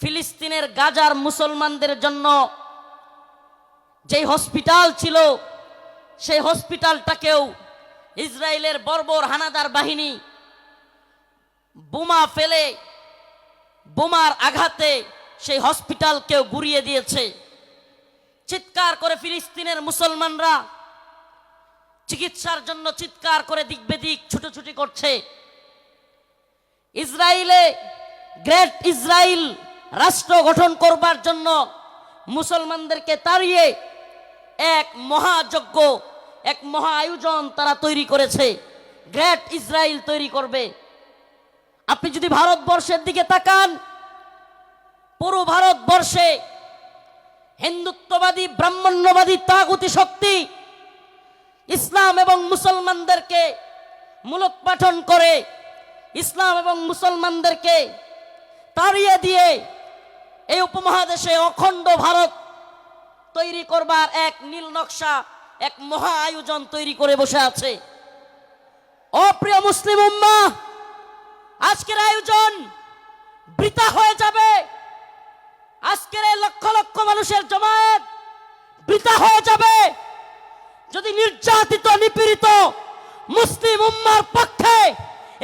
ফিলিস্তিনের গাজার মুসলমানদের জন্য যেই হসপিটাল ছিল সেই হসপিটালটাকেও ইসরায়েলের বর্বর হানাদার বাহিনী বোমা ফেলে বোমার আঘাতে সেই হসপিটালকেও গুড়িয়ে দিয়েছে। চিৎকার করে ফিলিস্তিনের মুসলমানরা চিকিৎসার জন্য চিৎকার করে দিক বেদিক ছুটোছুটি করছে। ইসরায়েলে গ্রেট ইসরায়েল রাষ্ট্র গঠন করবার জন্য মুসলমানদেরকে তাড়িয়ে এক মহাযজ্ঞ, এক মহা আয়োজন তারা তৈরি করেছে। গ্রেট ইসরায়েল তৈরি করবে। আপনি যদি ভারতবর্ষের দিকে তাকান, পুরো ভারতবর্ষে হিন্দুত্ববাদী ব্রাহ্মণ্যবাদী তাগুতি শক্তি ইসলাম এবং মুসলমানদেরকে মূলোৎপাটন করে ইসলাম এবং মুসলমানদেরকে তাড়িয়ে দিয়ে এই উপমহাদেশে অখণ্ড ভারত তৈরি করবার এক নীল নকশা, এক মহা আয়োজন তৈরি করে বসে আছে। অপ্রিয় মুসলিম উম্মাহ, আজকের আয়োজন বৃথা হয়ে যাবে। আজকের এই লক্ষ লক্ষ মানুষের জমায়েত বৃথা হয়ে যাবে যদি নির্যাতিত নিপীড়িত মুসলিম উম্মার পক্ষে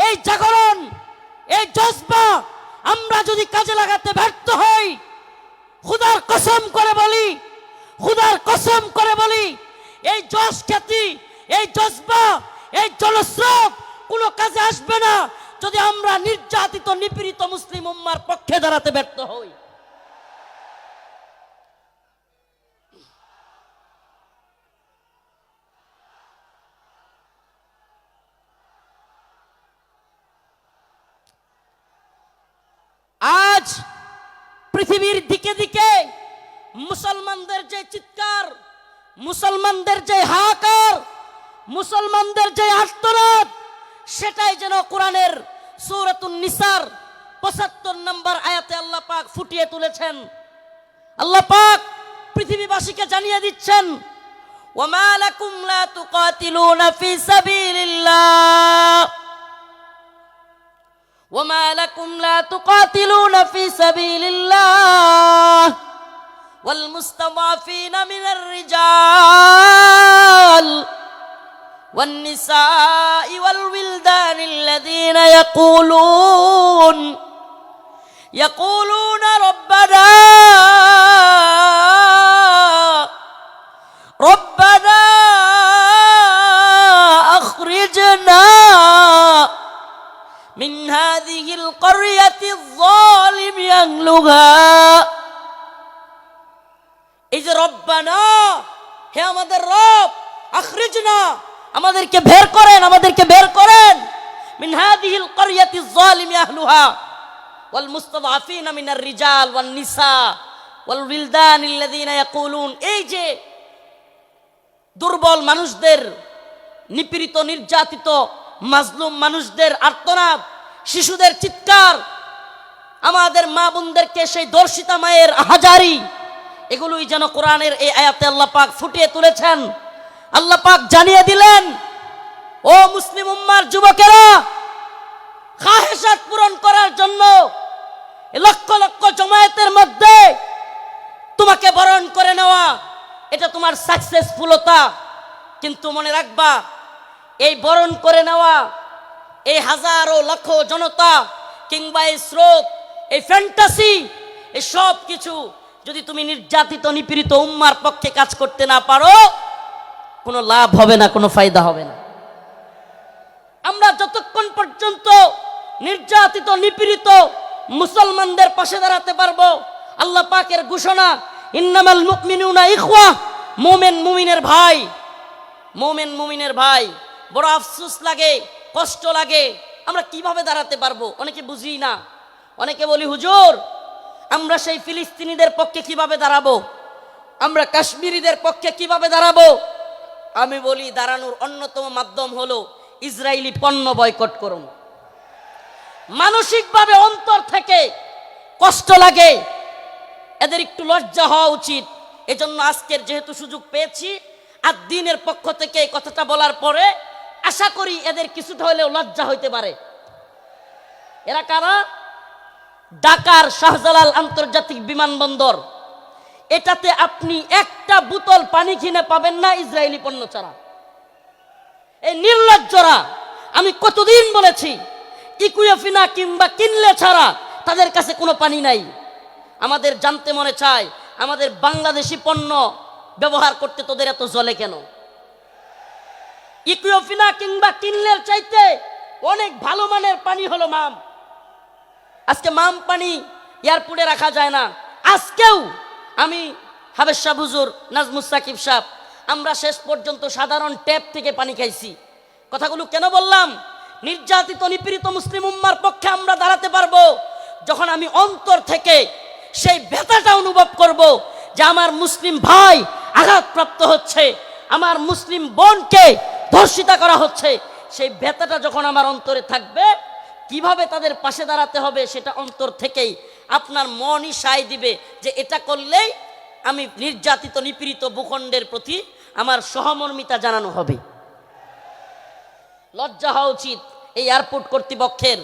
এই জাগরণ, এই জজবা আমরা যদি কাজে লাগাতে ব্যর্থ হই। খুদার কসম করে বলি, খুদার কসম করে বলি, এই যশ খ্যাতি, এই জজবা, এই জনস্রোত কোনো কাজে আসবে না যদি আমরা নির্যাতিত নিপীড়িত মুসলিম উম্মার পক্ষে দাঁড়াতে ব্যর্থ হই। আজ পৃথিবীর দিকে দিকে মুসলমানদের যে চিৎকার, মুসলমানদের যে হাহাকার, মুসলমানদের যে আর্তনাদ, সেটাই যেন কোরআনের সূরাতুন নিসার ৭৫ নম্বর আয়াতে আল্লাহ পাক ফুটিয়ে তুলেছেন। আল্লাহ পাক পৃথিবীবাসীকে জানিয়ে দিচ্ছেন, ওয়ামা লাকুম লা তুকাতিলুনা ফি সাবিলিল্লাহ وما لكم لا تقاتلون في سبيل الله والمستضعفين من الرجال والنساء والولدان الذين يقولون ربنا أخرجنا من هذه القرية الظالم أهلها। এই যে রব্বানা, হে আমাদের রব, আখরিজনা, আমাদেরকে বের করেন, আমাদেরকে বের করেন, মিন হাদিহিল ক্বরিয়াতিজ যালিমি আহলুহা ওয়াল মুস্তাদআফিনা মিনার রিজাল ওয়ান নিসা ওয়াল উইলদানিল্লাযিনা ইয়াকুলুন। এই যে দুর্বল মানুষদের, নিপীড়িত নির্যাতিত মাজলুম মানুষদের আর্তনাদ, শিশুদের চিৎকার, আমাদের মা বোনদেরকে সেই দর্শিতা মায়ের হাজারি, এগুলোই যেন কোরআনের এই আয়াতে আল্লাহ পাক ফুটিয়ে তুলেছেন। আল্লাহ পাক জানিয়ে দিলেন, ও মুসলিম উম্মার যুবকেরা, খাহেশাত পূরণ করার জন্য লক্ষ লক্ষ জমায়েতের মধ্যে তোমাকে বরণ করে নেওয়া, এটা তোমার সাকসেসফুলতা। কিন্তু মনে রাখবা, এই বরণ করে নেওয়া, এই হাজারো লক্ষ জনতা কিংবা এই স্রোত, এই ফ্যান্টাসি, এই সব কিছু যদি তুমি নির্যাতিত নিপীড়িত উম্মার পক্ষে কাজ করতে না পারো, কোনো লাভ হবে না, কোনো ফায়দা হবে না। আমরা যতক্ষণ পর্যন্ত নির্যাতিত নিপীড়িত মুসলমানদের পাশে দাঁড়াতে পারবো, আল্লাহ পাকের ঘোষণা, ইন্নামাল মুমিনুনা ইখওয়া, মুমিন মুমিনের ভাই, মুমিন মুমিনের ভাই। বড় আফসোস লাগে, কষ্ট লাগে, আমরা কিভাবে দাঁড়াতে পারবো অনেকে বুঝি না। অনেকে বলি, হুজুর আমরা সেই ফিলিস্তিনিদের পক্ষে কিভাবে দাঁড়াবো, আমরা কাশ্মীরিদের পক্ষে কিভাবে দাঁড়াবো। আমি বলি, দাঁড়ানোর অন্যতম মাধ্যম হলো ইসরায়েলি পণ্য বয়কট করুন। মানসিকভাবে অন্তর থেকে কষ্ট লাগে, এদের একটু লজ্জা হওয়া উচিত। এজন্য আজকের যেহেতু সুযোগ পেয়েছি, আর দিনের পক্ষ থেকে এই কথাটা বলার পরে আশা করি এদের কিছুটা হলেও লজ্জা হইতে পারে। এরা কারা? ঢাকার শাহজালাল আন্তর্জাতিক বিমানবন্দর, এটাতে আপনি একটা বোতল পানি কিনে পাবেন না ইসরায়েলি পণ্য ছাড়া। এই নির্লজ্জরা, আমি কতদিন বলেছি ইকুয়েফিনা কিংবা কিনলে ছাড়া তাদের কাছে কোনো পানি নাই। আমাদের জানতে মনে চায়, আমাদের বাংলাদেশি পণ্য ব্যবহার করতে তোদের এত জ্বলে কেন? ইকুয়েফিনা কিংবা কিনলের চাইতে অনেক ভালো মানের পানি হলো মাম। আজকে মাম পানি এয়ারপোর্টে রাখা যায় না। আজকেও আমি হাবেজ শাহ হুজুর, নাজমুস সাকিব সাহেব, আমরা শেষ পর্যন্ত সাধারণ ট্যাপ থেকে পানি খাইছি। কথাগুলো কেন বললাম? নির্যাতিত নিপীড়িত মুসলিম উম্মার পক্ষে আমরা দাঁড়াতে পারবো যখন আমি অন্তর থেকে সেই ব্যথাটা অনুভব করব যে আমার মুসলিম ভাই আঘাতপ্রাপ্ত হচ্ছে, আমার মুসলিম বোনকে ধর্ষিতা করা হচ্ছে। সেই ব্যথাটা যখন আমার অন্তরে থাকবে, কিভাবে তাদের পাশে দাঁড়াতে হবে সেটা অন্তর থেকেই আপনার মনই সায় দিবে যে এটা করলেই আমি নির্যাতিত নিপীড়িত ভূখণ্ডের প্রতি আমার সহমর্মিতা জানানো হবে। লজ্জা হওয়া উচিত এই এয়ারপোর্ট কর্তৃপক্ষের।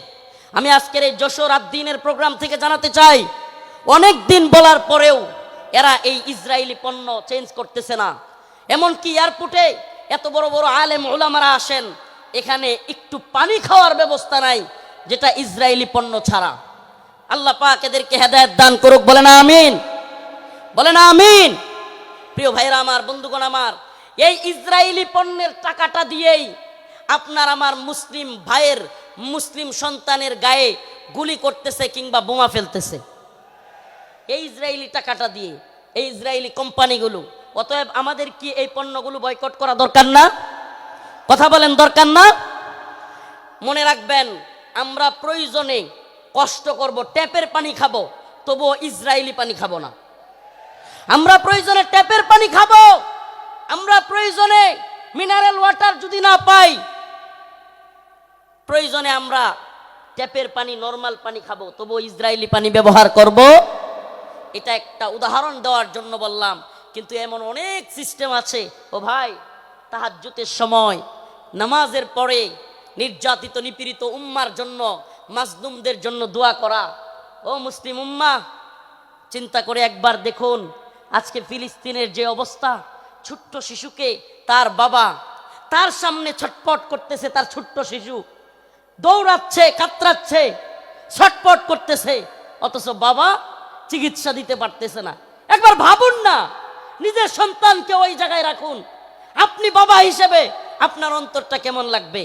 আমি আজকের এই যশোর আদ্দিনের প্রোগ্রাম থেকে জানাতে চাই, অনেক দিন বলার পরেও এরা এই ইসরায়েলি পণ্য চেঞ্জ করতেছে না। এমনকি এয়ারপোর্টে এত বড় বড় আলেম ওলামারা আসেন, এখানে একটু পানি খাওয়ার ব্যবস্থা নাই যেটা ইসরায়েলি পণ্য ছাড়া। আল্লাহ পাক এদেরকে হেদায়েত দান করুক, বলে না আমিন, বলে না আমিন। প্রিয় ভাইরা আমার, বন্ধুগণ আমার, এই ইসরায়েলি পণ্যের টাকাটা দিয়েই আপনার আমার মুসলিম ভাইয়ের, মুসলিম সন্তানের গায়ে গুলি করতেছে কিংবা বোমা ফেলতেছে এই ইসরায়েলি টাকাটা দিয়ে, এই ইসরায়েলি কোম্পানিগুলো। অতএব আমাদের কি এই পণ্যগুলো বয়কট করা দরকার না? কথা বলেন, দরকার না? মনে রাখবেন, আমরা প্রয়োজনে কষ্ট করব, ট্যাপের পানি খাবো, তবুও ইসরায়েলি পানি খাবো না। আমরা প্রয়োজনে ট্যাপের পানি খাবো, আমরা প্রয়োজনে মিনারেল ওয়াটার যদি না পাই, প্রয়োজনে আমরা ট্যাপের পানি, নরমাল পানি খাবো, তবুও ইসরায়েলি পানি ব্যবহার করব। এটা একটা উদাহরণ দেওয়ার জন্য বললাম। কিন্তু এমন অনেক সিস্টেম আছে। ও ভাই, তাহাজ্জুদের সময় নামাজের পরে নির্যাতিত নিপীড়িত উম্মার জন্য, মাজলুমদের জন্য দোয়া করা। ও মুসলিম উম্মা, চিন্তা করে একবার দেখুন আজকে ফিলিস্তিনের যে অবস্থা। ছোট্ট শিশুকে তার বাবা তার সামনে ছটপট করতেছে, তার ছোট্ট শিশু দৌড়াচ্ছে, কাতরাচ্ছে, ছটপট করতেছে, অথচ বাবা চিকিৎসা দিতে পারতেছে না। একবার ভাবুন না, নিজের সন্তানকে ওই জায়গায় রাখুন, আপনি বাবা হিসেবে আপনার অন্তরটা কেমন লাগবে?